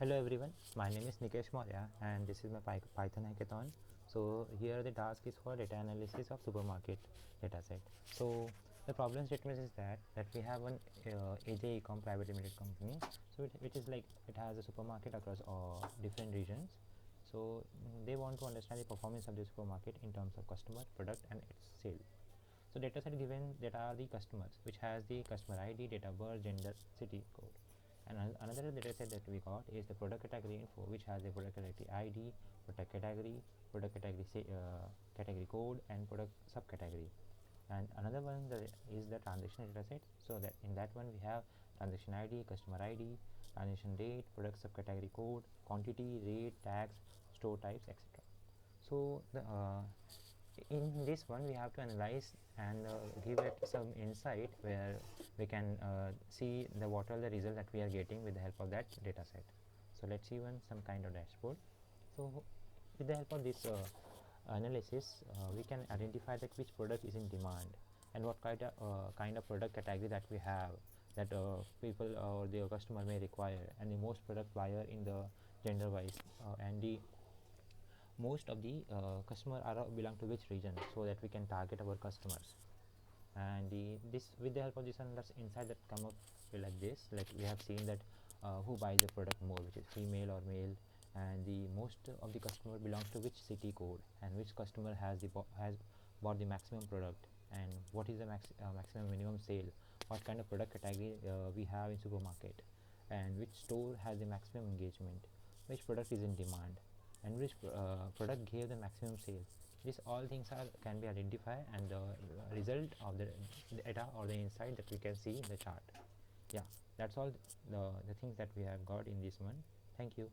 Hello everyone, my name is Nikesh Maurya and this is my Python hackathon. So here the task is for data analysis of supermarket dataset. So the problem statement is that we have one AJ Ecom Pvt Ltd company. So which is like it has a supermarket across different regions. So they want to understand the performance of the supermarket in terms of customer, product and its sale. So dataset given that are the customers, which has the customer ID, date of birth, gender, city code. And another dataset that we got is the product category info, which has the product category ID, product category, category code, and product subcategory. And another one is the transaction dataset. So that in that one we have transaction ID, customer ID, transaction date, product subcategory code, quantity, rate, tags, store types, etc. So in this one we have to analyze and give it some insight where we can see what are the results that we are getting with the help of that data set. So let's see some kind of dashboard. So with the help of this analysis we can identify that which product is in demand and what kind of product category that we have that people or the customer may require, and the most product buyer in the gender wise and the most of the customer are belong to which region, so that we can target our customers. And this with the help of this insight that come up like this, like we have seen that who buys the product more, which is female or male, and the most of the customer belongs to which city code, and which customer has bought the maximum product, and what is the maximum minimum sale, what kind of product category we have in supermarket, and which store has the maximum engagement, which product is in demand, and which product gave the maximum sale. These all things can be identified, and the result of the data or the insight that we can see in the chart. Yeah, that's all the things that we have got in this one. Thank you.